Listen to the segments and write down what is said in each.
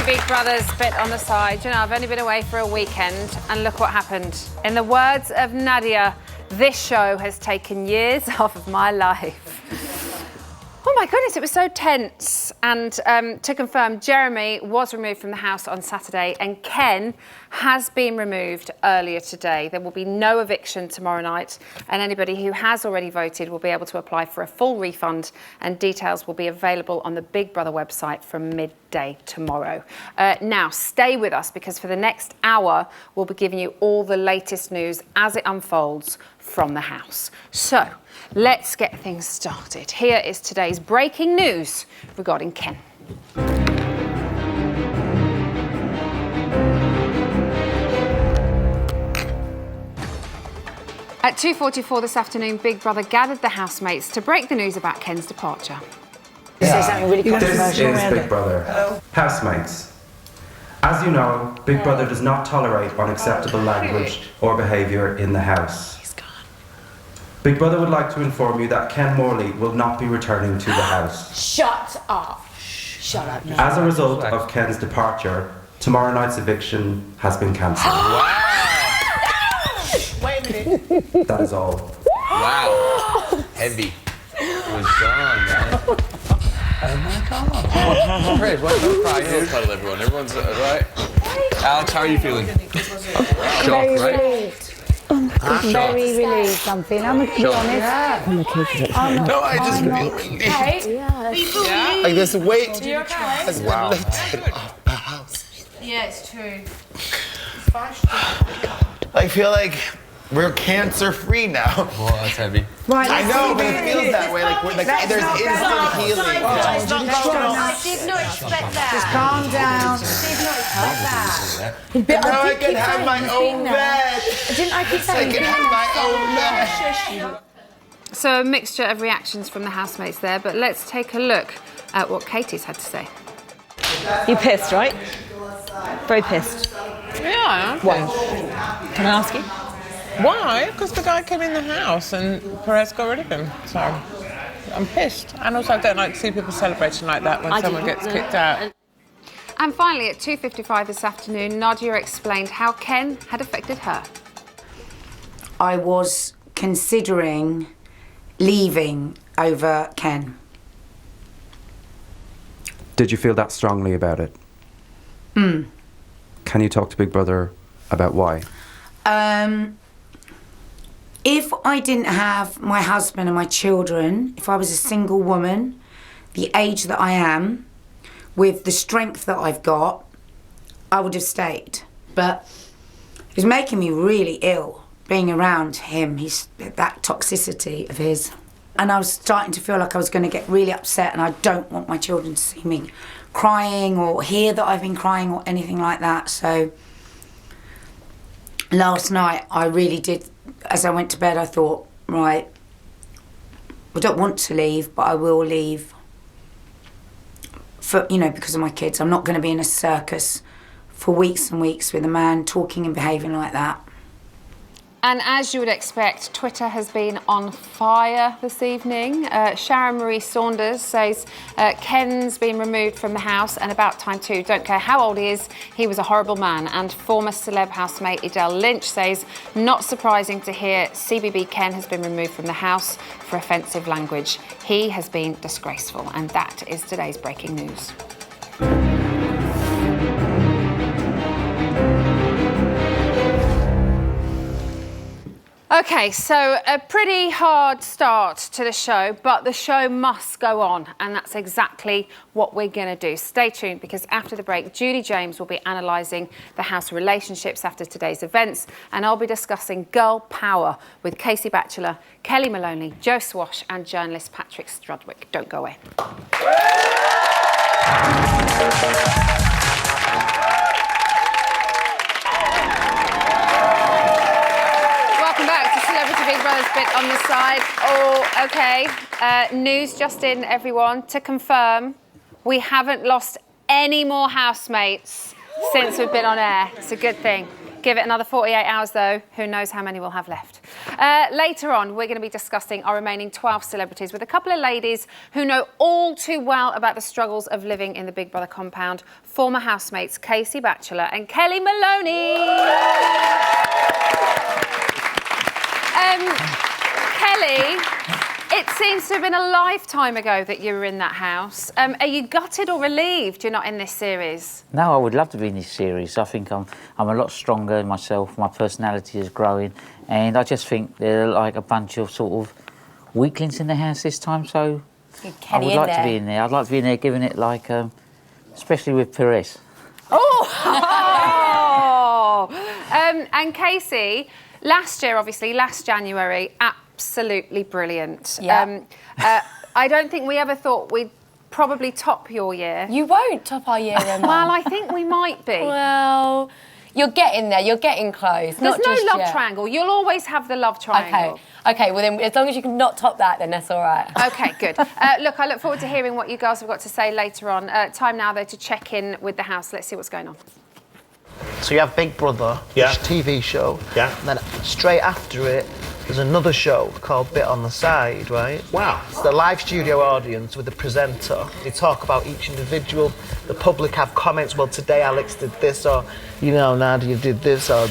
Big Brother's bit on the side. You know, I've only been away for a weekend, and look what happened. In the words of Nadia, this show has taken years off of my life. Oh my goodness, it was so tense. And to confirm, Jeremy was removed from the house on Saturday and Ken has been removed earlier today. There will be no eviction tomorrow night, and anybody who has already voted will be able to apply for a full refund, and details will be available on the Big Brother website from midday tomorrow. Now, stay with us, because for the next hour, we'll be giving you all the latest news as it unfolds from the house. So, let's get things started. Here is today's breaking news regarding Ken. At 2:44 this afternoon, Big Brother gathered the housemates to break the news about Ken's departure. Say something really controversial. This is Big Brother. Hello. Housemates. As you know, Big Brother does not tolerate unacceptable language or behaviour in the house. Big Brother would like to inform you that Ken Morley will not be returning to the house. Shut up. Shut up now. As a result of Ken's departure, tomorrow night's eviction has been cancelled. Wow! Wait a minute. That is all. Wow! Heavy. It was gone, man. Oh my God. Praise, why don't cry? Don't cuddle everyone. Everyone's right. Alex, how are you feeling? Shocked, Very right? relieved. Very relieved, something. I'm going to be honest. Yeah. I'm going to keep it. No, I just feel Yeah. like this weight You okay? has been lifted off the house. Yeah, it's true. I feel like we're cancer-free now. Well, that's heavy. Right, I know, but it feels that way. Like, there's instant healing. I did not expect that. Just calm down. I did not expect that. Now I can have my own bed. Didn't I keep I saying can have my own bed. So a mixture of reactions from the housemates there, but let's take a look at what Katie's had to say. You're pissed, right? Very pissed. Yeah. Why? Can I ask you? Why? Because the guy came in the house and Perez got rid of him. So I'm pissed. And also I don't like to see people celebrating like that when someone gets kicked out. And finally, at 2:55 this afternoon, Nadia explained how Ken had affected her. I was considering leaving over Ken. Did you feel that strongly about it? Can you talk to Big Brother about why? If I didn't have my husband and my children, if I was a single woman, the age that I am, with the strength that I've got, I would have stayed. But it was making me really ill, being around him, that toxicity of his. And I was starting to feel like I was going to get really upset, and I don't want my children to see me crying or hear that I've been crying or anything like that. So last night I really did, as I went to bed, I thought, right, I don't want to leave, but I will leave for, because of my kids. I'm not going to be in a circus for weeks and weeks with a man talking and behaving like that. And as you would expect, Twitter has been on fire this evening. Sharon Marie Saunders says Ken's been removed from the house, and about time too. Don't care how old he is, he was a horrible man. And former celeb housemate Edel Lynch says, not surprising to hear CBB Ken has been removed from the house for offensive language. He has been disgraceful. And that is today's breaking news. Okay, so a pretty hard start to the show, but the show must go on, and that's exactly what we're going to do. Stay tuned, because after the break, Judy James will be analysing the house relationships after today's events, and I'll be discussing girl power with Casey Batchelor, Kelly Maloney, Joe Swash and journalist Patrick Strudwick. Don't go away. Big Brother's bit on the side. Oh, okay. News just in, everyone. To confirm, we haven't lost any more housemates since we've been on air. It's a good thing. Give it another 48 hours, though. Who knows how many we'll have left. Later on, we're going to be discussing our remaining 12 celebrities with a couple of ladies who know all too well about the struggles of living in the Big Brother compound, former housemates Casey Batchelor and Kelly Maloney. Kelly, it seems to have been a lifetime ago that you were in that house. Are you gutted or relieved you're not in this series? No, I would love to be in this series. I think I'm a lot stronger in myself. My personality is growing, and I just think they're like a bunch of sort of weaklings in the house this time. So I would like to be in there. I'd like to be in there, giving it like, especially with Perez. Oh! And Casey, last year, obviously, last January, absolutely brilliant. Yeah. I don't think we ever thought we'd probably top your year. You won't top our year, Emma. Well, I think we might be. Well, you're getting there. You're getting close. There's no love triangle. You'll always have the love triangle. Okay, well then, as long as you can not top that, then that's all right. Okay, good. Look, I look forward to hearing what you girls have got to say later on. Time now, though, to check in with the house. Let's see what's going on. So you have Big Brother, which is a TV show. Yeah. And then straight after it, there's another show called Bit on the Side, right? Wow. It's the live studio audience with the presenter. They talk about each individual. The public have comments. Well, today Alex did this, or Nadia did this, or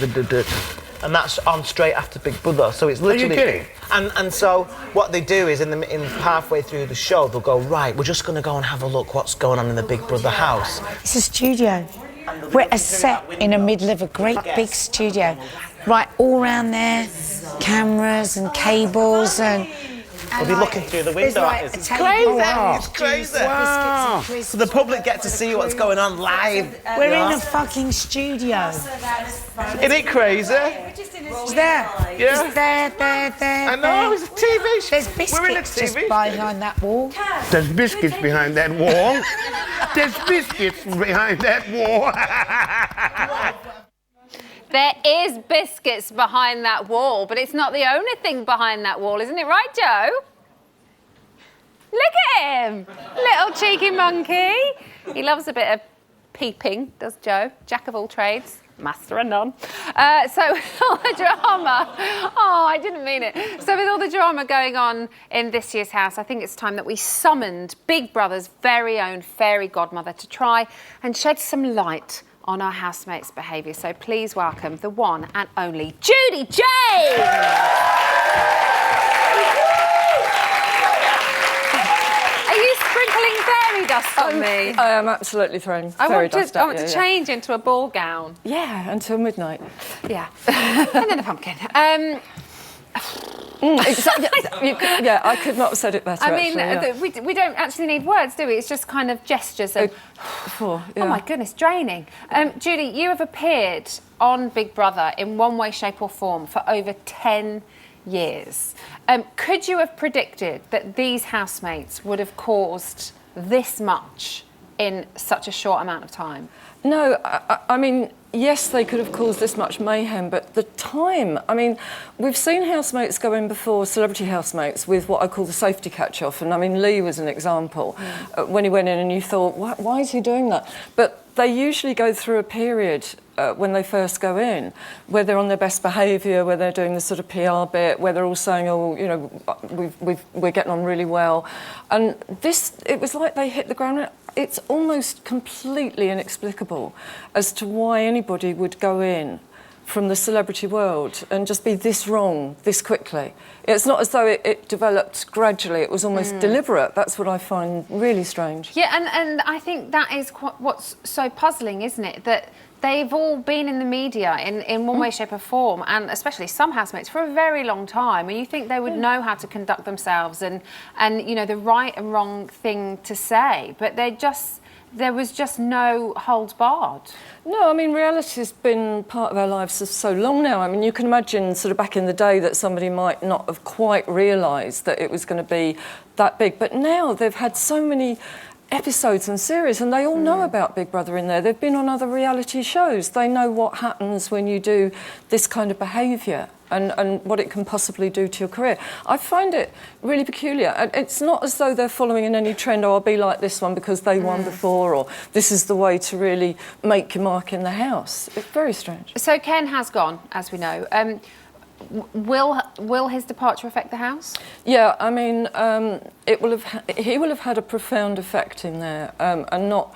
and that's on straight after Big Brother. So it's literally. Are you kidding? And so what they do is in halfway through the show, they'll go, right, we're just going to go and have a look what's going on in the Big Brother house. It's a studio. We're a set in the middle of a great big studio. Right, all around there, cameras and cables and... We'll be looking through the window. It's crazy. Wow. It's crazy. Wow. So the public get to see what's going on live. We're in a fucking studio. Isn't it crazy? It's there. Yeah. It's there. I know, it's a TV show. There's biscuits just behind that wall. There's biscuits behind that wall. There's biscuits behind that wall. There is biscuits behind that wall, but it's not the only thing behind that wall, isn't it right, Joe? Look at him! Little cheeky monkey. He loves a bit of peeping, does Joe? Jack of all trades, master of none. So with all the drama, I didn't mean it. So with all the drama going on in this year's house, I think it's time that we summoned Big Brother's very own fairy godmother to try and shed some light on our housemates' behaviour. So please welcome the one and only Judy James! Are you sprinkling fairy dust on me? I am absolutely throwing I fairy want dust to, at I want you, to yeah. change into a ball gown. Yeah, until midnight. Yeah. And then a pumpkin. Exactly. Yeah, I could not have said it better. I mean, actually, yeah. we don't actually need words, do we? It's just kind of gestures. And, yeah. Oh my goodness, draining. Judy, you have appeared on Big Brother in one way, shape or form for over 10 years. Could you have predicted that these housemates would have caused this much in such a short amount of time? No, I mean, yes, they could have caused this much mayhem, but the time, I mean, we've seen housemates go in before, celebrity housemates, with what I call the safety catch-off, and I mean, Lee was an example. When he went in and you thought, why is he doing that? But they usually go through a period when they first go in, where they're on their best behaviour, where they're doing the sort of PR bit, where they're all saying, oh, you know, we're getting on really well. And this, it was like they hit the ground. It's almost completely inexplicable as to why anybody would go in from the celebrity world and just be this wrong this quickly. It's not as though it developed gradually. It was almost deliberate. That's what I find really strange. Yeah, and I think that is what's so puzzling, isn't it? That they've all been in the media in one way, shape or form, and especially some housemates, for a very long time. And you think they would know how to conduct themselves and you know, the right and wrong thing to say. But there was just no holds barred. No, I mean, reality's been part of our lives for so long now. I mean, you can imagine sort of back in the day that somebody might not have quite realised that it was going to be that big. But now they've had so many episodes and series, and they all know about Big Brother in there. They've been on other reality shows. They know what happens when you do this kind of behaviour and what it can possibly do to your career. I find it really peculiar. It's not as though they're following in any trend, oh, I'll be like this one because they won before, or this is the way to really make your mark in the house. It's very strange. So Ken has gone, as we know. Will his departure affect the house? Yeah, I mean, he will have had a profound effect in there, and not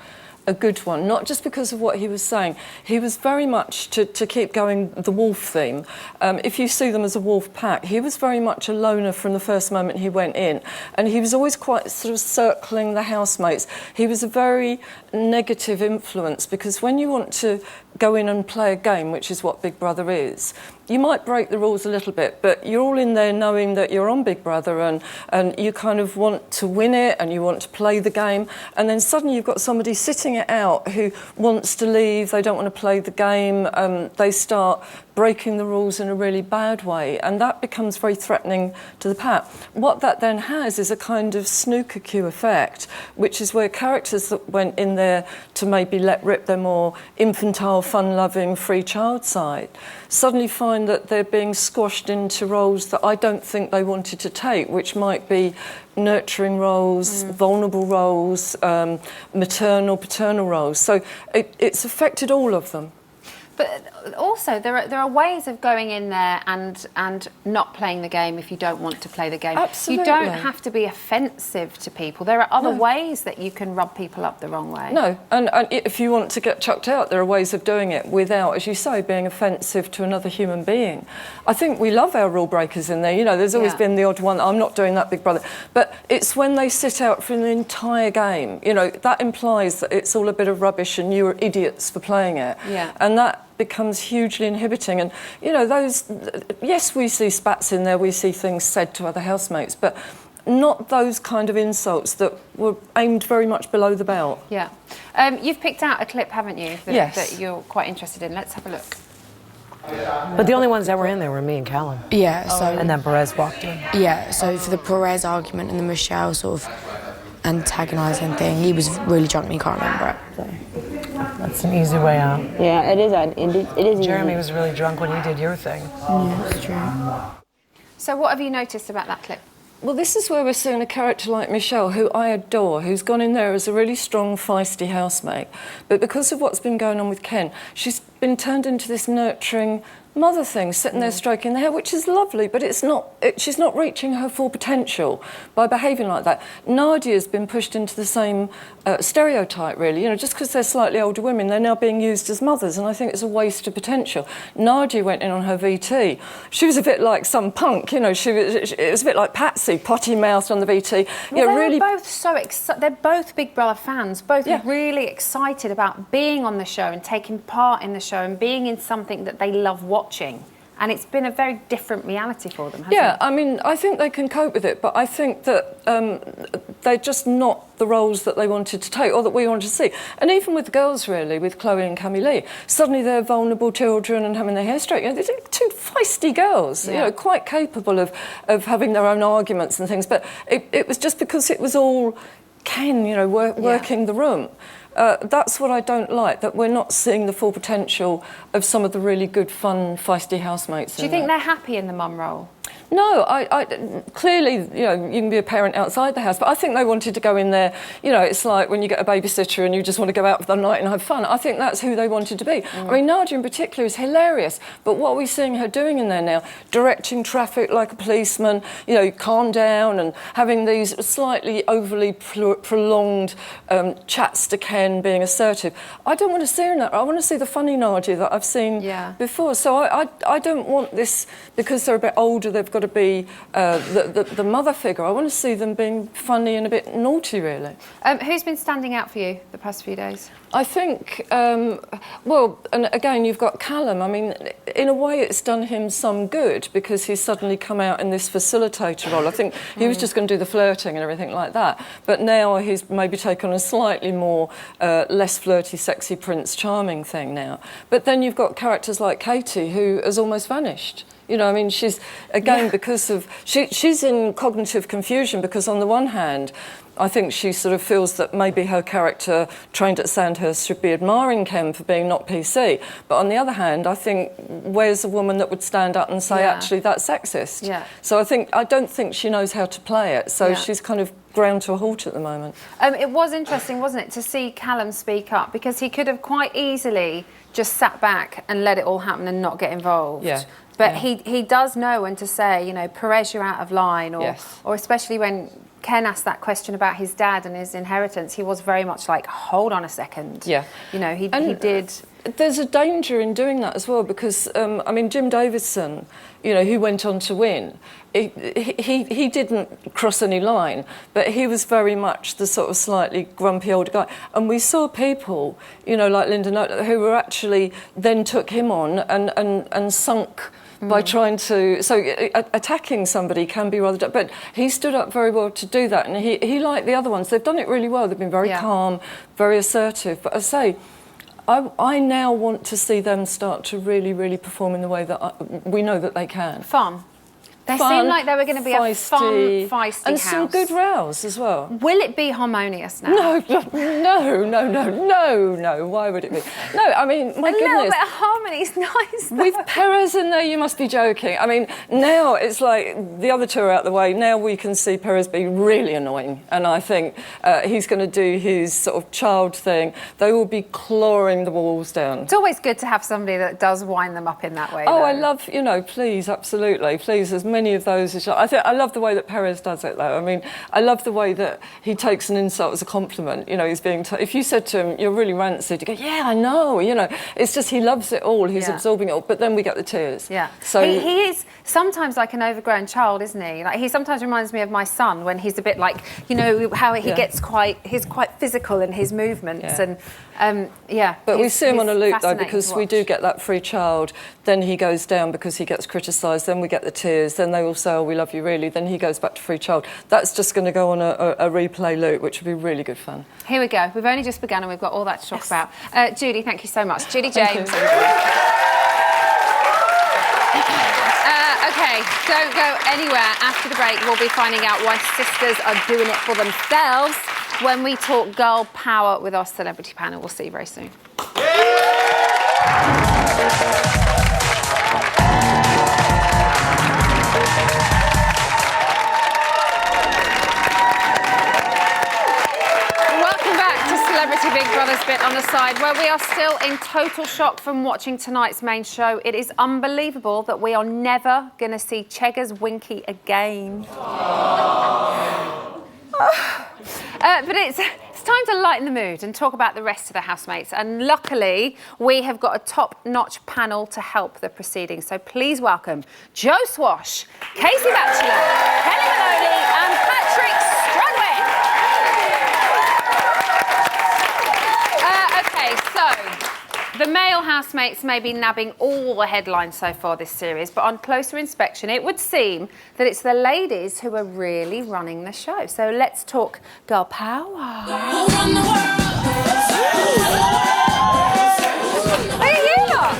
a good one, not just because of what he was saying. He was very much, to keep going the wolf theme, if you see them as a wolf pack, he was very much a loner from the first moment he went in, and he was always quite sort of circling the housemates. He was a very negative influence, because when you want to go in and play a game, which is what Big Brother is, you might break the rules a little bit, but you're all in there knowing that you're on Big Brother, and you kind of want to win it and you want to play the game, and then suddenly you've got somebody sitting it out who wants to leave, they don't want to play the game, they start breaking the rules in a really bad way, and that becomes very threatening to the pack. What that then has is a kind of snooker cue effect, which is where characters that went in there to maybe let rip their more infantile, fun-loving, free child side suddenly find that they're being squashed into roles that I don't think they wanted to take, which might be nurturing roles, vulnerable roles, maternal, paternal roles. So it's affected all of them. But also, there are ways of going in there and not playing the game if you don't want to play the game. Absolutely. You don't have to be offensive to people. There are other ways that you can rub people up the wrong way. No, and if you want to get chucked out, there are ways of doing it without, as you say, being offensive to another human being. I think we love our rule breakers in there. You know, there's always been the odd one, I'm not doing that, Big Brother. But it's when they sit out for the entire game, you know, that implies that it's all a bit of rubbish and you're idiots for playing it. Yeah. And that becomes hugely inhibiting. And, you know, yes, we see spats in there, we see things said to other housemates, but not those kind of insults that were aimed very much below the belt. Yeah. You've picked out a clip, haven't you, that you're quite interested in. Let's have a look. But the only ones that were in there were me and Callum. Yeah, so... And then Perez walked in. Yeah, so for the Perez argument and the Michelle sort of antagonising thing, he was really drunk and he can't remember it. So. That's an easy way out. Yeah, it is. Jeremy was really drunk when you did your thing. Yeah, that's true. So what have you noticed about that clip? Well, this is where we're seeing a character like Michelle, who I adore, who's gone in there as a really strong, feisty housemate. But because of what's been going on with Ken, she's been turned into this nurturing mother thing, sitting there stroking the hair, which is lovely, but she's not reaching her full potential by behaving like that. Nadia's been pushed into the same stereotype, really. You know, just because they're slightly older women, they're now being used as mothers, and I think it's a waste of potential. Nadia went in on her VT. She was a bit like some punk, you know. It was a bit like Patsy, potty-mouthed on the VT. Well, yeah, really. Both so excited. They're both Big Brother fans, both really excited about being on the show and taking part in the show and being in something that they love watching. And it's been a very different reality for them, hasn't it? Yeah, I mean, I think they can cope with it, but I think that they're just not the roles that they wanted to take or that we wanted to see. And even with the girls, really, with Chloe and Camille, suddenly they're vulnerable children and having their hair straight. You know, they're two feisty girls, you know, quite capable of having their own arguments and things. But it was just because it was all Ken, you know, working the room. That's what I don't like, that we're not seeing the full potential of some of the really good, fun, feisty housemates. Do you think they're happy in the mum role? No, I clearly, you know, you can be a parent outside the house, but I think they wanted to go in there, you know, it's like when you get a babysitter and you just want to go out for the night and have fun. I think that's who they wanted to be. I mean, Nadia in particular is hilarious, but what are we seeing her doing in there now? Directing traffic like a policeman, you know, calm down, and having these slightly overly prolonged chats to Ken, being assertive. I don't want to see her in that. I want to see the funny Nadia that I've seen before. So I don't want this, because they're a bit older, they've got to be the mother figure. I want to see them being funny and a bit naughty, really. Who's been standing out for you the past few days? I think, well, and again, you've got Callum. I mean, in a way, it's done him some good because he's suddenly come out in this facilitator role. I think he was just going to do the flirting and everything like that, but now he's maybe taken a slightly more less flirty, sexy Prince Charming thing now. But then you've got characters like Katie, who has almost vanished. You know, I mean, she's, again, because of... She's in cognitive confusion because, on the one hand, I think she sort of feels that maybe her character, trained at Sandhurst, should be admiring Ken for being not PC. But on the other hand, I think, where's a woman that would stand up and say, actually, that's sexist? Yeah. So I don't think she knows how to play it. So she's kind of ground to a halt at the moment. It was interesting, wasn't it, to see Callum speak up, because he could have quite easily just sat back and let it all happen and not get involved. Yeah. But he does know when to say, you know, Perez, you're out of line, or especially when Ken asked that question about his dad and his inheritance, he was very much like, hold on a second. Yeah. You know, he did. There's a danger in doing that as well because, I mean, Jim Davidson, you know, who went on to win, he didn't cross any line, but he was very much the sort of slightly grumpy older guy. And we saw people, you know, like Linda Nolan, who were actually then took him on and sunk by trying to... So attacking somebody can be rather... But he stood up very well to do that. And he like the other ones, they've done it really well. They've been very calm, very assertive. But I say... I now want to see them start to really, really perform in the way that we know that they can. Fun. They seemed like they were going to be a fun, feisty and house. some good rows as well. Will it be harmonious now? No. Why would it be? No, I mean, my goodness. A little bit of harmony is nice. With Perez in there, you must be joking. I mean, now it's like the other two are out the way. Now we can see Perez be really annoying. And I think he's going to do his sort of child thing. They will be clawing the walls down. It's always good to have somebody that does wind them up in that way. Oh, though. I love, you know, please, absolutely. Please, as many of those as I love the way that Perez does it, though. I mean, I love the way that he takes an insult as a compliment. You know, he's being... if you said to him, you're really rancid, you go, yeah, I know, you know. It's just he loves it all. He's absorbing it all. But then we get the tears. Yeah. So he is sometimes like an overgrown child, isn't he? Like, he sometimes reminds me of my son when he's a bit like, you know, how he gets he's quite physical in his movements and... But we see him on a loop, though, because we do get that free child. Then he goes down because he gets criticised. Then we get the tears. Then they all say, oh, we love you, really. Then he goes back to free child. That's just going to go on a replay loop, which will be really good fun. Here we go. We've only just begun and we've got all that to talk about. Judy, thank you so much. Judy James. OK, don't go anywhere. After the break, we'll be finding out why sisters are doing it for themselves when we talk girl power with our celebrity panel. We'll see you very soon. Celebrity Big Brother's bit on the side, where we are still in total shock from watching tonight's main show. It is unbelievable that we are never going to see Cheggers Winky again. But it's time to lighten the mood and talk about the rest of the housemates. And luckily, we have got a top-notch panel to help the proceedings. So please welcome Joe Swash, Casey Batchelor, Kelly Maloney and Patrick Strudwick. So, the male housemates may be nabbing all the headlines so far this series, but on closer inspection, it would seem that it's the ladies who are really running the show. So let's talk girl power. Look at you lot.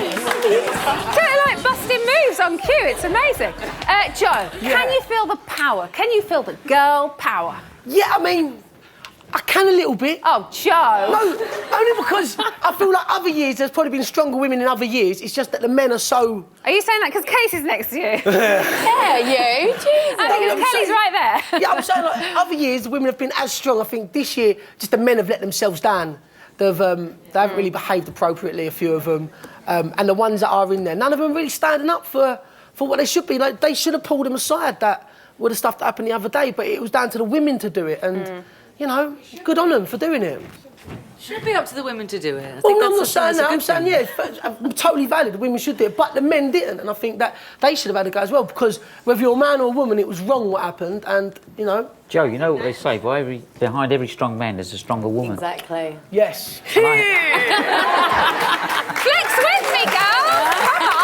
Like busting moves on cue. It's amazing. Joe, can you feel the power? Can you feel the girl power? Yeah, I mean... I can a little bit. Oh, Joe. No, only because I feel like other years there's probably been stronger women in other years. It's just that the men are so... Are you saying that because Casey's next to you? Yeah, you. Jesus. I think Kelly's right there. Yeah, I'm saying like other years the women have been as strong. I think this year just the men have let themselves down. They haven't really behaved appropriately, a few of them. And the ones that are in there, none of them really standing up for what they should be. Like, they should have pulled them aside, that with the stuff that happened the other day, but it was down to the women to do it. And... You know, good on them for doing it. Should it be up to the women to do it? Well, no, I'm not saying that. I'm saying, yeah, totally valid. The women should do it, but the men didn't. And I think that they should have had a go as well, because whether you're a man or a woman, it was wrong what happened, and, you know... Joe, you know what they say, behind every strong man there's a stronger woman. Exactly. Yes. Flex with me, girl! Come on!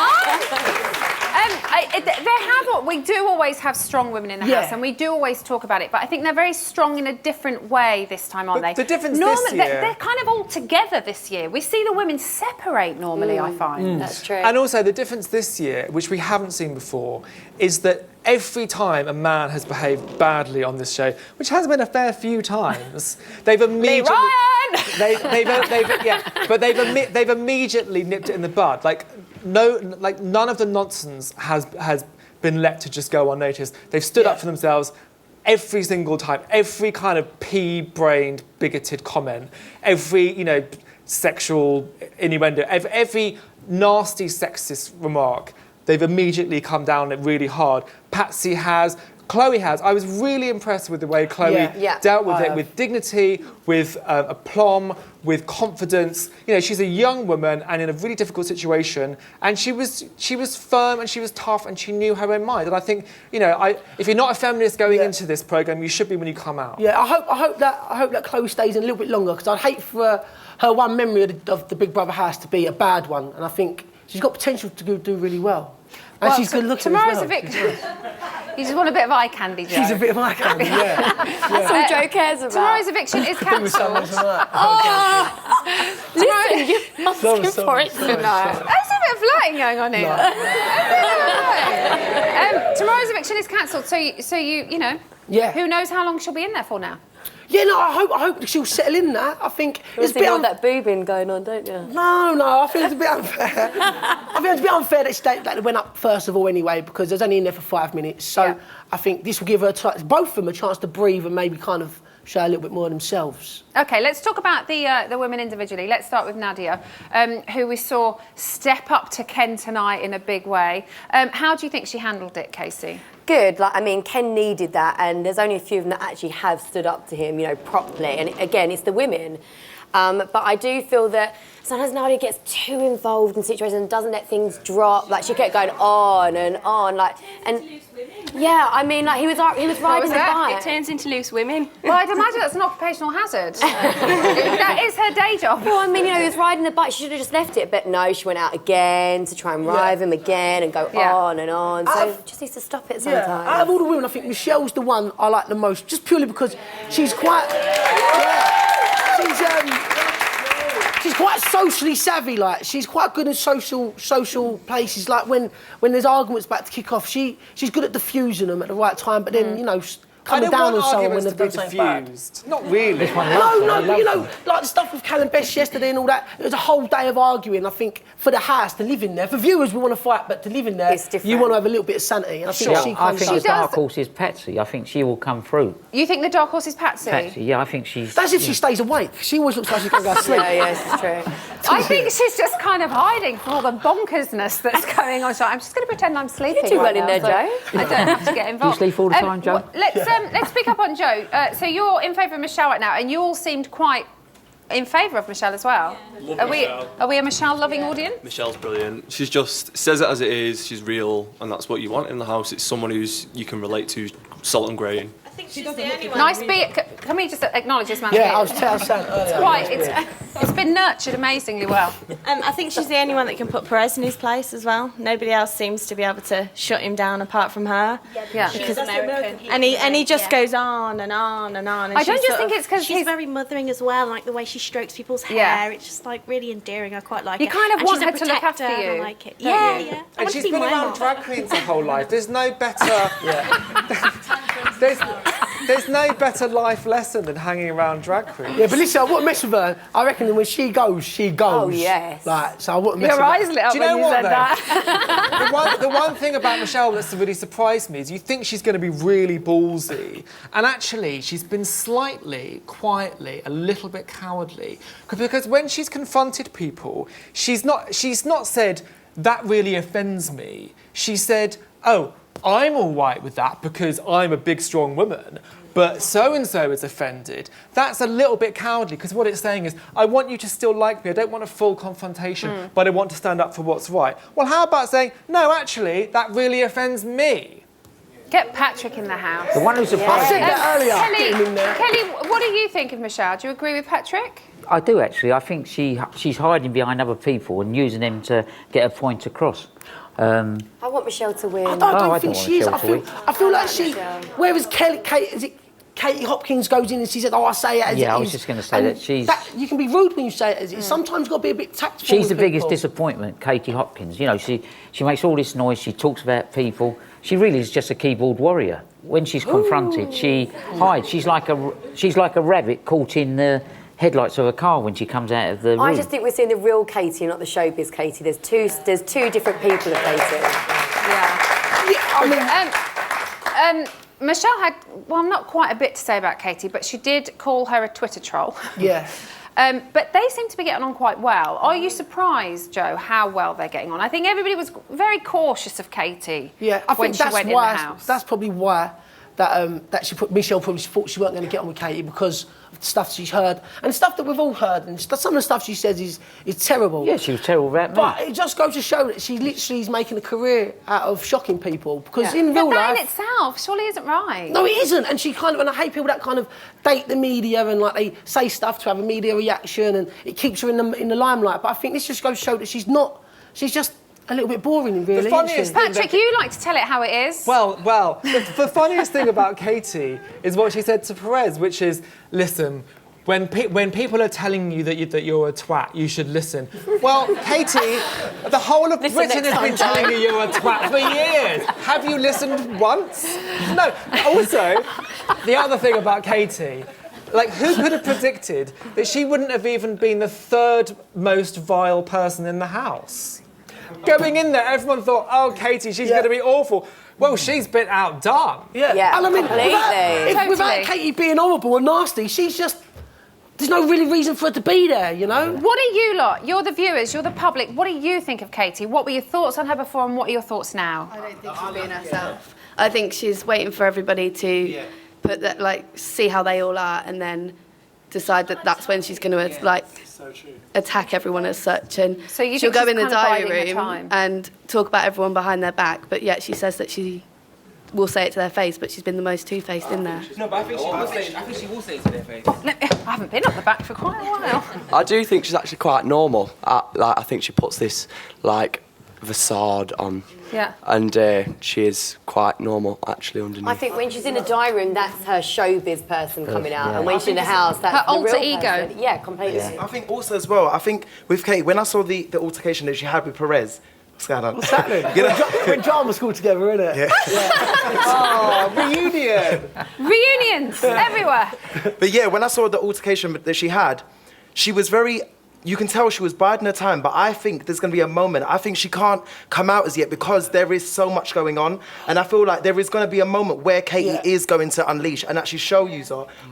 We do always have strong women in the house, and we do always talk about it, but I think they're very strong in a different way this time, aren't they? The difference this year... They're kind of all together this year. We see the women separate normally, I find. That's true. And also, the difference this year, which we haven't seen before, is that every time a man has behaved badly on this show, which has been a fair few times, they've immediately... They've immediately nipped it in the bud. Like none of the nonsense has been let to just go unnoticed. They've stood up for themselves every single time. Every kind of pea-brained, bigoted comment, every, you know, sexual innuendo, every nasty sexist remark they've immediately come down it really hard. Patsy has, Chloe has. I was really impressed with the way Chloe dealt with it, with dignity, with aplomb, with confidence. You know, she's a young woman and in a really difficult situation, and she was firm and she was tough and she knew her own mind. And I think, you know, if you're not a feminist going into this programme, you should be when you come out. Yeah, I hope that Chloe stays in a little bit longer, because I'd hate for her one memory of the Big Brother house to be a bad one, and I think she's got potential to do really well. And she's good looking tomorrow's as well. eviction. You just want a bit of eye candy, Joe. She's a bit of eye candy, yeah. That's all Joe cares about. Tomorrow's eviction is cancelled. Listen, you're asking for it tonight. There's a bit of flirting going on here. Tomorrow's eviction is cancelled, so you know. Yeah. Who knows how long she'll be in there for now? Yeah, no, I hope she'll settle in there. I think There's a bit of that boobing going on, don't you? No, I think it's a bit unfair. I think it's a bit unfair that they went up first of all anyway, because they was only in there for 5 minutes. So I think this will give her both of them a chance to breathe and maybe kind of show a little bit more of themselves. Okay, let's talk about the women individually. Let's start with Nadia, who we saw step up to Ken tonight in a big way. How do you think she handled it, Casey? Good. Like, I mean, Ken needed that, and there's only a few of them that actually have stood up to him, you know, properly. And again, it's the women. But I do feel that sometimes Nadia gets too involved in situations and doesn't let things drop. Like, she kept going on and on, like, and yeah, I mean, like, he was riding the bike. It turns into loose women. Well, I'd imagine that's an occupational hazard. That is her day job. Well, I mean, you know, he was riding the bike. She should have just left it, but no, she went out again to try and rive him again and go on and on. So just needs to stop it sometimes. Yeah, out of all the women, I think Michelle's the one I like the most, just purely because she's quite... She's quite socially savvy, like, she's quite good in social places. Like, when there's arguments about to kick off, she's good at diffusing them at the right time, but then, you know, coming down on someone when they've done something bad. Not really. No, you know, like the stuff with Callum Best yesterday and all that, it was a whole day of arguing. I think for the house to live in there, for viewers we want to fight, but to live in there, you want to have a little bit of sanity. And I think I think the dark horse is Patsy. I think she will come through. You think the dark horse is Patsy? Patsy, yeah, I think she's... That's if she stays awake. She always looks like she's going to go to sleep. Yes, it's true. I think she's just kind of hiding from all the bonkersness that's going on. So I'm just going to pretend I'm sleeping. You're too well in there, so Joe. I don't have to get involved. You sleep all the time, Joe? Let's pick up on Joe. So you're in favour of Michelle right now, and you all seemed quite in favour of Michelle as well. Are we a Michelle-loving audience? Michelle's brilliant. She's just says it as it is. She's real, and that's what you want in the house. It's someone who's you can relate to, salt and grain. I think she's the only one. Nice can we just acknowledge this man's Yeah, I was saying earlier. It's been nurtured amazingly well. I think she's the only one that can put Perez in his place as well. Nobody else seems to be able to shut him down apart from her. Yeah. Because American. And he just goes on and on and on. And I don't just think it's because she's very mothering as well, like the way she strokes people's hair. It's just like really endearing. I quite like it. You kind of and want she's her a to look protector, after you. and I like it. Yeah, yeah. I And want she's to be been my around mom. drag queens her whole life. There's no better... There's no better life lesson than hanging around drag queens. Yeah, but listen, I wouldn't mess with her. I reckon that when she goes, she goes. Oh, yes. Like, so I wouldn't mess with her. Your eyes lit up Do you when know you what, said though? that. The one thing about Michelle that's really surprised me is you think she's going to be really ballsy, and actually she's been slightly, quietly, a little bit cowardly. Because when she's confronted people, she's not said, that really offends me. She said, oh, I'm all right with that because I'm a big, strong woman, but so-and-so is offended. That's a little bit cowardly, because what it's saying is, I want you to still like me, I don't want a full confrontation, but I want to stand up for what's right. Well, how about saying, no, actually, that really offends me? Get Patrick in the house. The one who's surprised I said that earlier. Kelly, what do you think of Michelle? Do you agree with Patrick? I do, actually. I think she's hiding behind other people and using them to get a point across. I want Michelle to win. I don't think want she is. Michelle to win. I feel like she... Whereas Katie Hopkins goes in and she said, oh, I say it as it is. Yeah, I was just going to say And that she's... you can be rude when you say it as it is. Sometimes you've got to be a bit tactful. She's the with biggest people. disappointment, Katie Hopkins. You know, she makes all this noise, she talks about people. She really is just a keyboard warrior. When she's confronted, she hides. She's like a rabbit caught in the headlights of a car when she comes out of the room. I just think we're seeing the real Katie, not the showbiz Katie. There's two different people of Katie. Michelle had, well, not quite a bit to say about Katie, but she did call her a Twitter troll. Yeah. But they seem to be getting on quite well. Are you surprised, Joe, how well they're getting on? I think everybody was very cautious of Katie when she went in the house. That's probably why that Michelle probably thought she weren't going to get on with Katie because of the stuff she's heard and stuff that we've all heard, and some of the stuff she says is terrible. Yeah, she was terrible about me. But it just goes to show that she literally is making a career out of shocking people because in real but life, that in itself surely isn't right. no, it isn't. And and I hate people that kind of date the media and like they say stuff to have a media reaction, and it keeps her in the limelight. But I think this just goes to show that she's just a little bit boring, really. The funniest thing Patrick, you like to tell it how it is. Well, the funniest thing about Katie is what she said to Perez, which is, listen, when people are telling you that you're a twat, you should listen. Well, Katie, the whole of Britain has been telling you you're a twat for years. Have you listened once? No. Also, the other thing about Katie, like, who could have predicted that she wouldn't have even been the third most vile person in the house? Going in there, everyone thought, oh, Katie, she's going to be awful. Well, she's been outdone. Yeah. And I mean, Totally. without Katie being horrible and nasty, she's just... There's no really reason for her to be there, you know? What do you lot, you're the viewers, you're the public, what do you think of Katie? What were your thoughts on her before and what are your thoughts now? I don't think she's being herself. I think she's waiting for everybody to put that, like, see how they all are and then decide that that's when she's going to, like, attack everyone as such. And so you she'll think go in the she's kind of diary biding her room time? and talk about everyone behind their back, but yet she says that she will say it to their face, but she's been the most two-faced in there. No, but I think she will say it to their face. I haven't been up the back for quite a while. I do think she's actually quite normal. I think she puts this, like, facade on. Yeah. And she is quite normal, actually, underneath. I think when she's in a diary room, that's her showbiz person coming out, Yeah. and when she's in the house, that's her the alter real ego. person. Yeah, completely. I think also as well, I think with Katie, when I saw the altercation that she had with Perez, what's going on? What's happening? We're in drama school together, innit? Yeah. Oh, reunion! Reunions everywhere. But yeah, when I saw the altercation that she had, she was very... You can tell she was biding her time, but I think there's going to be a moment. I think she can't come out as yet because there is so much going on. And I feel like there is going to be a moment where Katie is going to unleash and actually show you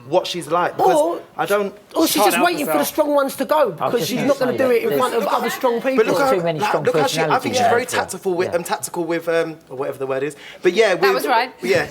what she's like. Because Or she's just waiting for the strong ones to go because she's not going to do it in front of other strong people. But look how she, I think she's very tactical with, or whatever the word is. But yeah, that was right. Yeah,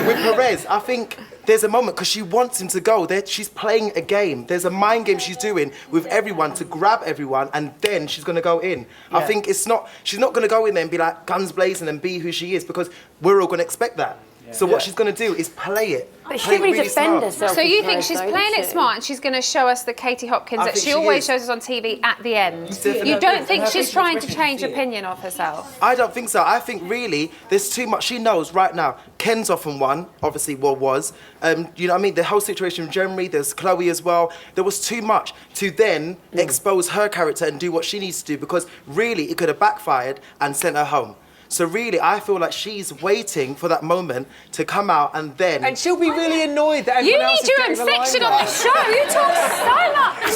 with Perez, I think there's a moment because she wants him to go. She's playing a game. There's a mind game she's doing with everyone to grab everyone, and then she's going to go in. I think she's not going to go in there and be like guns blazing and be who she is because we're all going to expect that. So what she's going to do is play it. But she really defend herself. So you think she's playing it smart and she's going to show us the Katie Hopkins that she always shows us on TV at the end? You don't think she's trying to change opinion of herself? I don't think so. I think really there's too much. She knows right now. Ken's often won, obviously, was. You know what I mean? The whole situation with Jeremy, there's Chloe as well. There was too much to then expose her character and do what she needs to do because really it could have backfired and sent her home. So really, I feel like she's waiting for that moment to come out and then... And she'll be really annoyed that everyone else is getting the limelight. You need your own section on the show. You talk so much.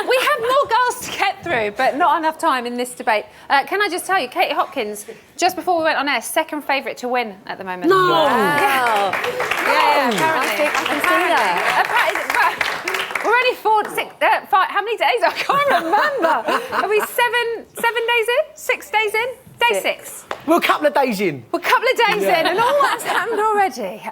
We have more girls to get through, but not enough time in this debate. Can I just tell you, Katie Hopkins, just before we went on air, second favourite to win at the moment. No! Wow. Yeah, apparently. I can see that. We're only 5, how many days? I can't remember. Are we 7 days in? 6 days in? Day 6. We're a couple of days in. We're a couple of days in, and all that's happened already.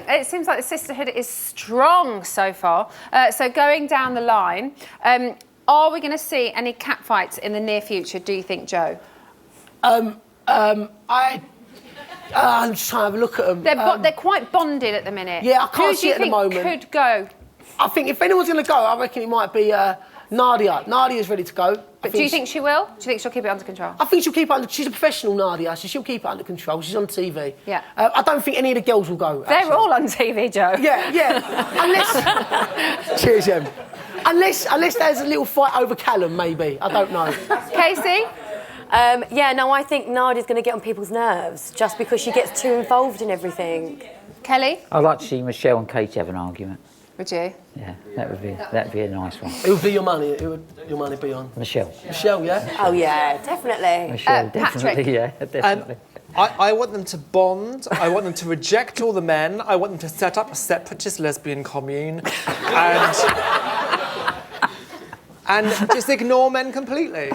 It seems like the sisterhood is strong so far. So going down the line, are we going to see any catfights in the near future, do you think, Joe? I'm just trying to have a look at them. They're quite bonded at the minute. Yeah, I can't see it at the moment. Who do you think could go? I think if anyone's going to go, I reckon it might be Nadia. Nadia's ready to go. Do you think she will? Do you think she'll keep it under control? I think she'll keep it under... She's a professional, Nadia, so she'll keep it under control. She's on TV. Yeah. I don't think any of the girls will go, They're all on TV, Joe. Yeah. Unless... Cheers, Em. Unless there's a little fight over Callum, maybe. I don't know. Casey? I think Nadia's going to get on people's nerves just because she gets too involved in everything. Kelly? I'd like to see Michelle and Katie have an argument. Would you? Yeah, that'd be a nice one. Who would be your money? Who would your money be on? Michelle. Michelle, yeah? Oh, yeah, definitely. Michelle, definitely, yeah, definitely. I want them to bond. I want them to reject all the men. I want them to set up a separatist lesbian commune. And and just ignore men completely.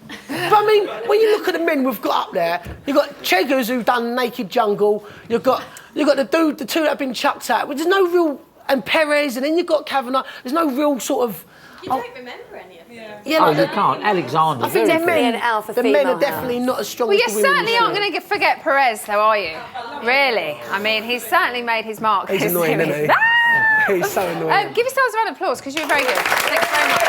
But I mean, when you look at the men we've got up there, you've got Cheggers who done Naked Jungle, you've got the two that have been chucked out. But there's no real, and Perez, and then you've got Kavanagh. There's no real sort of. You don't remember any of them. Yeah, you can't. Alexander. I think very the men, alpha the men are definitely not as strong Well, as you the women. certainly aren't going to forget Perez, though, are you? Really? I mean, he's certainly made his mark. He's this annoying, series. isn't he? He's so annoying. Give yourselves a round of applause because you were very good. Thanks very much.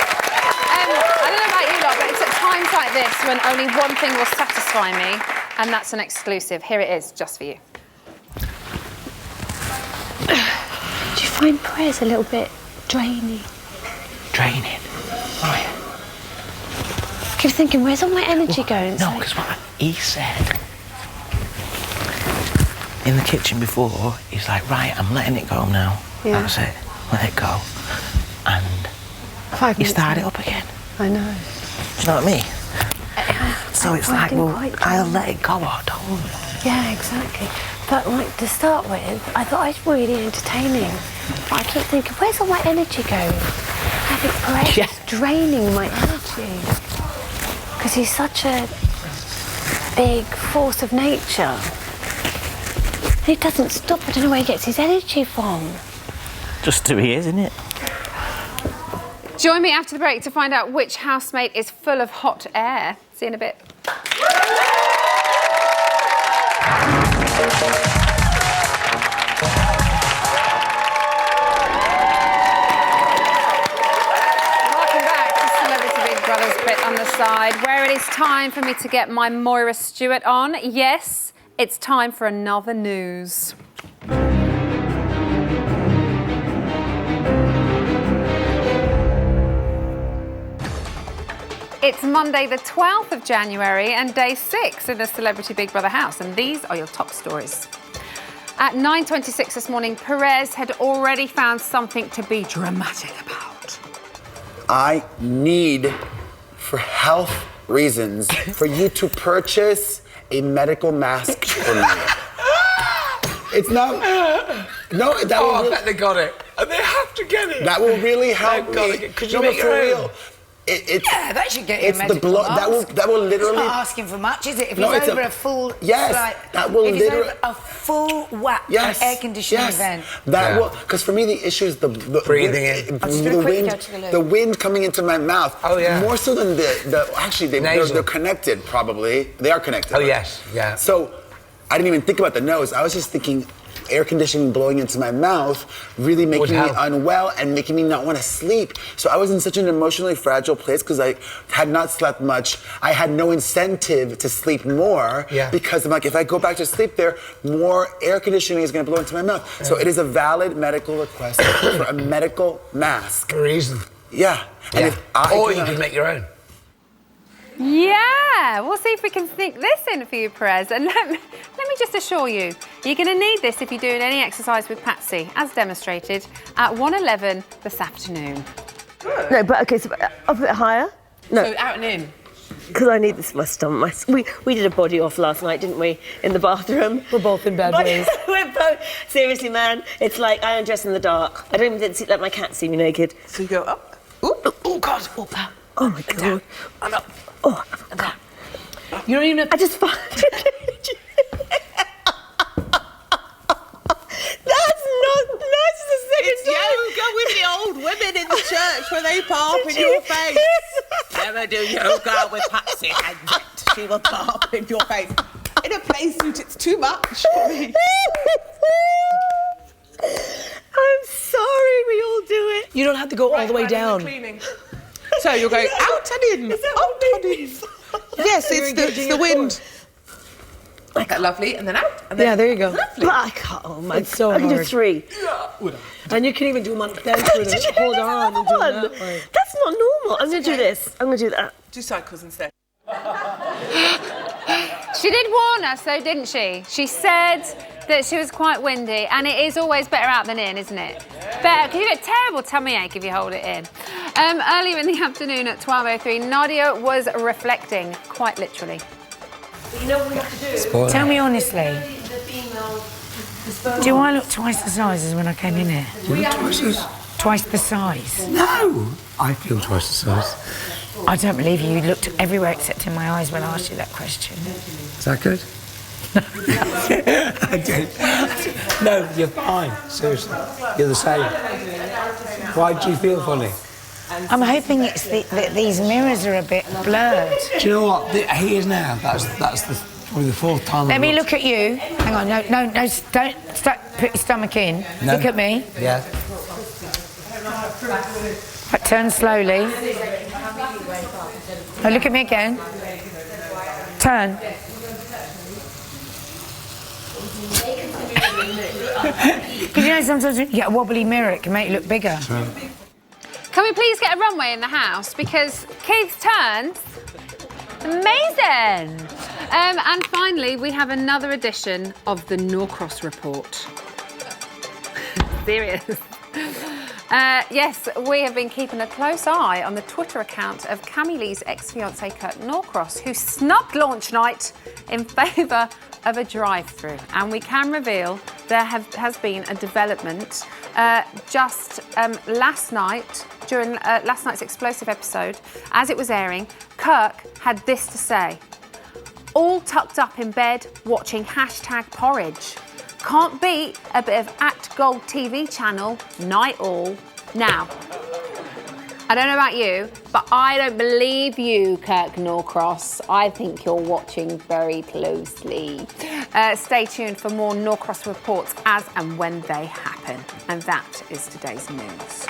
I don't know about you lot, but it's at times like this when only one thing will satisfy me, and that's an exclusive. Here it is, just for you. Do you find Perez a little bit draining? Draining? Why? I keep thinking, where's all my energy going? No, because what he said in the kitchen before, he's like, right, I'm letting it go now. Yeah. That's it. Let it go. And 5 you minutes start it now. up again. I know. Do you know what I mean? So it's like, well, I'll let it go or don't. Yeah, exactly. But like to start with, I thought I was really entertaining. But I keep thinking, where's all my energy going? I think Perez is draining my energy. Because he's such a big force of nature. He doesn't stop. I don't know where he gets his energy from. Just who he is, isn't it? Join me after the break to find out which housemate is full of hot air. See you in a bit. Welcome back to Celebrity Big Brother's Bit on the Side, where it is time for me to get my Moira Stewart on. Yes, it's time for another news. It's Monday the 12th of January and day 6 in the Celebrity Big Brother house, and these are your top stories. At 9:26 this morning, Perez had already found something to be dramatic about. I need, for health reasons, for you to purchase a medical mask for me. It's not. No, that will. I bet they got it. And they have to get it. That will really help They've got me. it. Could you No, make but your for own? real. Yeah, that should get you a it's the medical blood mask. that will literally. It's not asking for much, is it? If No, it's it's over a full. Yes, like, that will if it's literally. over a full whack Yes, air conditioning yes. event. That will, because for me the issue is the Breathing in. the wind coming into my mouth. Oh, yeah. More so than actually they're Nasal. connected probably. They are connected. Oh, yes, yeah. So I didn't even think about the nose. I was just thinking air conditioning blowing into my mouth really making me unwell and making me not want to sleep. So I was in such an emotionally fragile place because I had not slept much. I had no incentive to sleep more because I'm like, if I go back to sleep there, more air conditioning is going to blow into my mouth. So it is a valid medical request for a medical mask. For a reason. Yeah. And if I Or you can make your own. Yeah, we'll see if we can sneak this in for you, Perez. And let me just assure you, you're going to need this if you're doing any exercise with Patsy, as demonstrated at 1:11 this afternoon. No, but okay, so up a bit higher. No. So out and in. Because I need this for my stomach. We did a body off last night, didn't we? In the bathroom. We're both in bad ways. We're both. Seriously, man. It's like I undress in the dark. I don't even let my cat see me naked. So you go up. Oh, God. Oh, my God. And up. Oh, and down. You don't even have I just find That's not narcissistic. It's yoga with the old women in the church where they pop in your face. Never do yoga with Patsy and she will pop in your face. In a play suit, it's too much for me. I'm sorry, we all do it. You don't have to go all the way down. So you're going out and in, out and in. Yes, it's the wind. Like that, lovely, and then out. And then there you go. Lovely. But I can't. Oh my It's so I can do hard. 3. And you can even do them on dance with it. Hold on and do that way. That's not normal. I'm going to do this. I'm going to do that. Do cycles instead. She did warn us, though, didn't she? She said that she was quite windy, and it is always better out than in, isn't it? Better, because you get terrible tummy ache if you hold it in. Earlier in the afternoon at 12:03, Nadia was reflecting, quite literally. You know what we have to do? Tell me honestly, do I look twice the size as when I came in here? You look twice as twice the size. No, I feel twice the size. I don't believe you. You looked everywhere except in my eyes when I asked you that question. Is that good? I did. No, you're fine. Seriously, you're the same. Why do you feel funny? I'm hoping it's that these mirrors are a bit blurred. Do you know what? He is now. That's probably the fourth time. Let me look at you. Hang on, no, don't put your stomach in. No. Look at me. Yeah. But turn slowly. Now look at me again. Turn. Because you know sometimes you get a wobbly mirror, it can make you look bigger. Can we please get a runway in the house? Because Keith's turns. Amazing. And finally, we have another edition of the Norcross Report. Serious. Yes, we have been keeping a close eye on the Twitter account of Cammy Lee's ex-fiancé Kirk Norcross, who snubbed launch night in favour of a drive-through. And we can reveal there has been a development just last night, during last night's explosive episode, as it was airing. Kirk had this to say: all tucked up in bed watching #porridge. Can't beat a bit of @Gold TV channel night all. Now, I don't know about you, but I don't believe you, Kirk Norcross. I think you're watching very closely. Stay tuned for more Norcross reports as and when they happen. And that is today's news.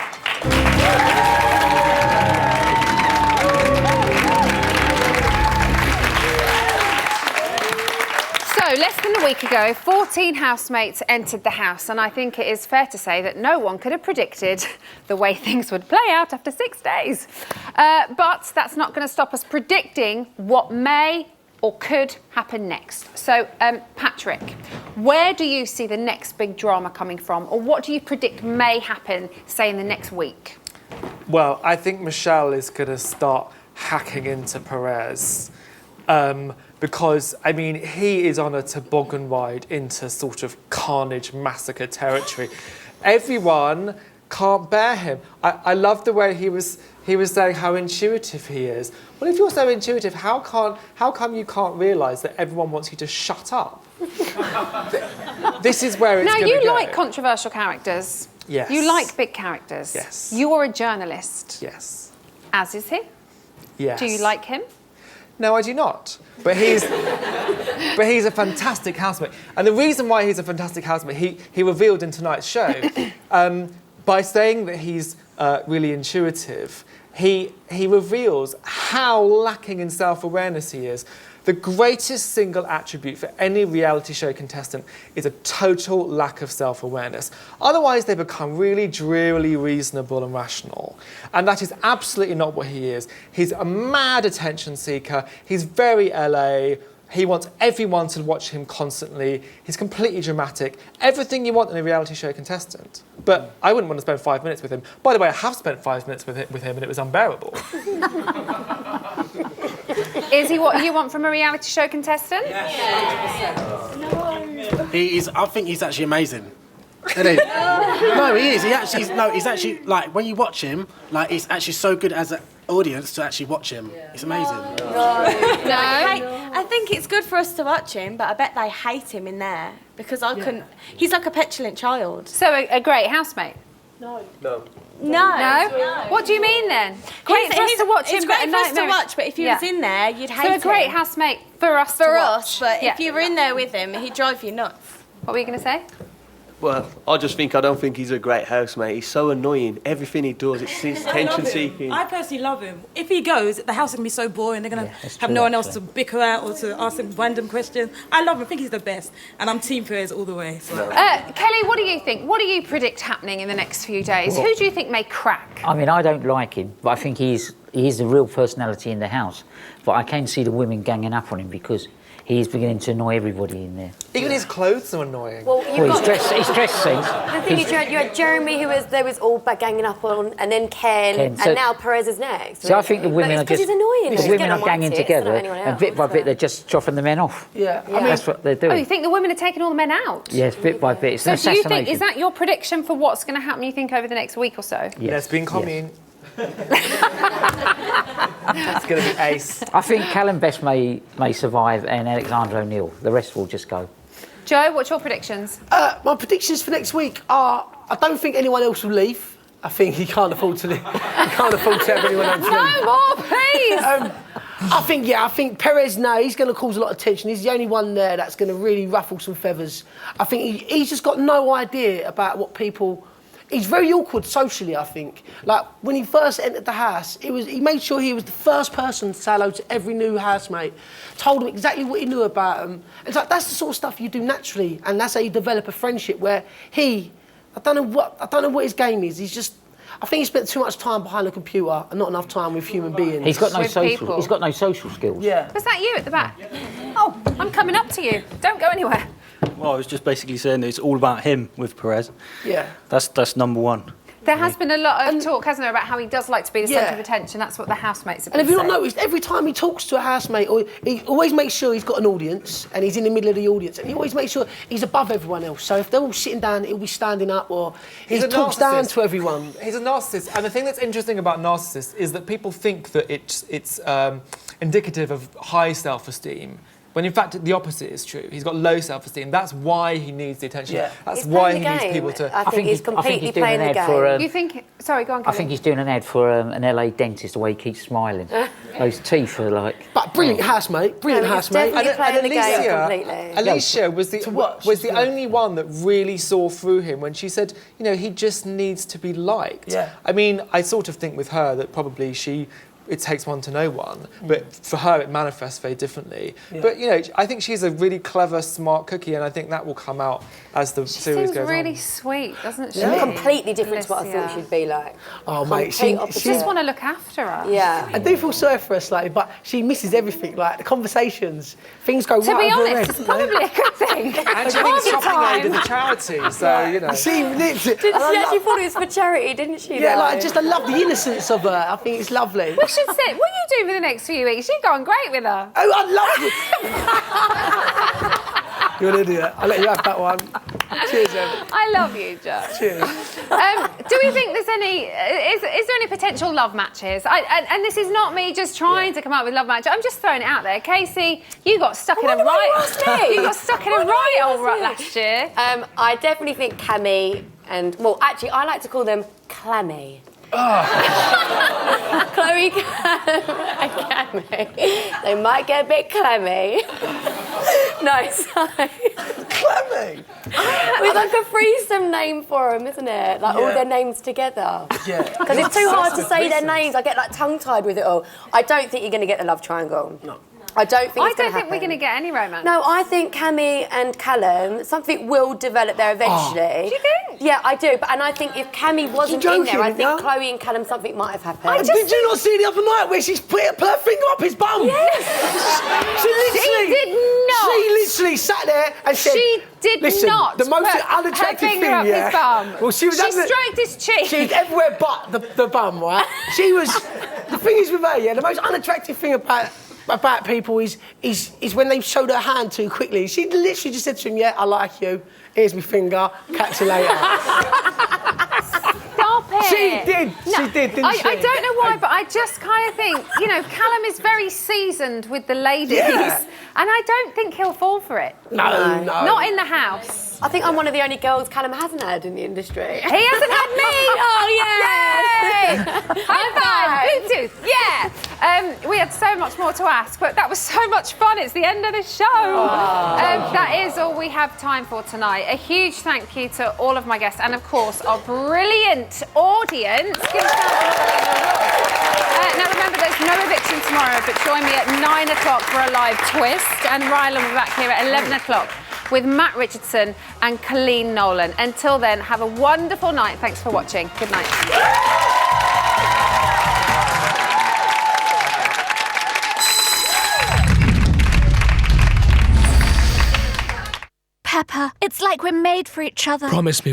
So, less than a week ago, 14 housemates entered the house, and I think it is fair to say that no one could have predicted the way things would play out after 6 days. But that's not going to stop us predicting what may or could happen next. So, Patrick, where do you see the next big drama coming from, or what do you predict may happen, say, in the next week? Well, I think Michelle is going to start hacking into Perez. Because, I mean, he is on a toboggan ride into sort of carnage massacre territory. Everyone can't bear him. I love the way he was saying how intuitive he is. Well, if you're so intuitive, how come you can't realise that everyone wants you to shut up? This is where it's Now, going to go. you like controversial characters. Yes. You like big characters. Yes. You're a journalist. Yes. As is he. Yes. Do you like him? No, I do not. But he's a fantastic housemate. And the reason why he's a fantastic housemate, he revealed in tonight's show, by saying that he's really intuitive, he reveals how lacking in self-awareness he is. The greatest single attribute for any reality show contestant is a total lack of self-awareness. Otherwise, they become really drearily reasonable and rational. And that is absolutely not what he is. He's a mad attention seeker. He's very LA. He wants everyone to watch him constantly. He's completely dramatic. Everything you want in a reality show contestant. But I wouldn't want to spend 5 minutes with him. By the way, I have spent 5 minutes with him and it was unbearable. Is he what you want from a reality show contestant? He is. I think he's actually amazing. Isn't he? No, he is. He's actually like when you watch him, like it's actually so good as an audience to actually watch him. It's amazing. I think it's good for us to watch him, but I bet they hate him in there because I couldn't. He's like a petulant child. So a great housemate. No. No? What do you mean then? Great for us to watch him, It's but great a for us to nightmare. watch, but if he was in there, you'd hate So him. a great housemate for us to watch. But Yeah. if you were in there with him, he'd drive you nuts. What were you going to say? Well, I don't think he's a great housemate. He's so annoying. Everything he does, it's his attention seeking. I personally love him. If he goes, the house is going to be so boring. They're going to have no one else to bicker at or to ask him random questions. I love him. I think he's the best. And I'm Team Perez all the way. So. Kelly, what do you think? What do you predict happening in the next few days? Well- Who do you think may crack? I mean, I don't like him, but I think he's the real personality in the house. But I can see the women ganging up on him because he's beginning to annoy everybody in there. Even his clothes are annoying. Well, His dress sense. The thing is, you had Jeremy, there was all ganging up on, and then Ken, Ken, and so- now Perez is next. So I think the women are But it's 'cause just he's annoying. the He's women getting are on my ganging tits, together, not anyone and else, bit by bit they're just chopping the men off. Yeah, I mean, That's what they're Oh, doing. you think the women are taking all the men out? Yes, bit by bit. It's So an do you assassination. think, is that your prediction for what's going to happen, you think, over the next week or so? Yes, being commune. That's going to be ace. I think Callum Best may survive and Alexander O'Neill. The rest will just go. Joe, what's your predictions? My predictions for next week are: I don't think anyone else will leave. I think he can't afford to leave. He can't afford to have anyone else leave. No more, please! I think Perez, he's going to cause a lot of tension. He's the only one there that's going to really ruffle some feathers. I think he's just got no idea about what people... He's very awkward socially, I think. Like, when he first entered the house, he made sure he was the first person to say hello to every new housemate, told them exactly what he knew about them. It's like, that's the sort of stuff you do naturally, and that's how you develop a friendship, where I don't know what his game is. I think he spent too much time behind a computer and not enough time with human beings. He's got no With social. people. He's got no social skills. Yeah. Was that you at the back? Oh, I'm coming up to you. Don't go anywhere. Well, I was just basically saying that it's all about him with Perez. Yeah. That's number one. There has been a lot of talk, hasn't there, about how he does like to be the centre Yeah. of attention. That's what the housemates have And been if you've saying. not noticed, every time he talks to a housemate, he always makes sure he's got an audience and he's in the middle of the audience, and he always makes sure he's above everyone else. So if they're all sitting down, he'll be standing up, or he He's a talks down narcissist. to everyone. He's a narcissist, and the thing that's interesting about narcissists is that people think that it's indicative of high self-esteem, when in fact the opposite is true. He's got low self-esteem. That's why he needs the attention. Yeah. That's He's why playing he the needs game. people to. I think he's completely playing the game. You think... Sorry, go on, I Kelly. think he's doing an ad for an LA dentist, the way he keeps smiling. Those teeth are like... But brilliant housemate, brilliant No, he's housemate. definitely playing the game completely. Alicia was the only one that really saw through him when she said, you know, he just needs to be liked. Yeah. I mean, I sort of think with her that probably it takes one to know one, but for her it manifests very differently. Yeah. But, you know, I think she's a really clever, smart cookie, and I think that will come out as the series Seems goes really on. sweet, doesn't she? She's completely different to what I Alicia. thought she'd be like. Oh, mate, Complete she opposite. Just want to look after her. Yeah. I do feel sorry for her slightly, but she misses everything. Like the conversations, things go To right be over her honest, head, it's you know? probably a good thing. And she Half thinks the shopping aid is a time. charity, so, you know. She literally... Did she actually thought it was for charity, didn't she? Yeah, though? like, just I love the innocence of her. I think it's lovely. We should sit. What are you doing for the next few weeks? You're going great with her. Oh, I love you. You're an idiot. I'll let you have that one. Cheers, Em. I love you, Joe. Cheers. Do we think there's any... Is there any potential love matches? And this is not me just trying to come up with love matches. I'm just throwing it out there. Casey, you got stuck in a right... You got stuck in a right old rut last year. I definitely think Cammy and... Well, actually, I like to call them Clammy. Chloe and Cammy. They might get a bit clammy. No, sorry. Clammy? It's like a threesome name for them, isn't it? Like all Yeah. their names together. Yeah. Because it's too hard to say their names. I get like tongue-tied with it all. I don't think you're going to get the love triangle. No. I don't think I it's going don't to think we're going to get any romance. No, I think Cammy and Callum, something will develop there eventually. Do you think? Yeah, I do. And I think if Cammy wasn't in there, I joking, think yeah? Chloe and Callum, something might have happened. Did you not see the other night where she's put her finger up his bum? Yes. She did not. She literally sat there and said... She did Listen, not the most put unattractive her finger thing, up yeah. his bum. Well, she was She having- stroked his cheek. She was everywhere but the bum, right? She was... The thing is with her, yeah, the most unattractive thing about people is when they showed her hand too quickly. She literally just said to him, yeah, I like you. Here's my finger. Catch you later. Stop it. She did. She did, didn't she? I don't know why, but I just kind of think, you know, Callum is very seasoned with the ladies. Yeah. And I don't think he'll fall for it. No. Not in the house. I think I'm one of the only girls Callum hasn't had in the industry. He hasn't had me. Oh, yeah. High five. Bluetooth. Yeah. We had so much more to ask, but that was so much fun. It's the end of the show. That is all we have time for tonight. A huge thank you to all of my guests and, of course, our brilliant audience. Give us a now, remember, there's no eviction tomorrow, but join me at 9 o'clock for a live twist. And Rylan will be back here at 11 o'clock with Matt Richardson and Colleen Nolan. Until then, have a wonderful night. Thanks for watching. Good night. It's like we're made for each other. Promise me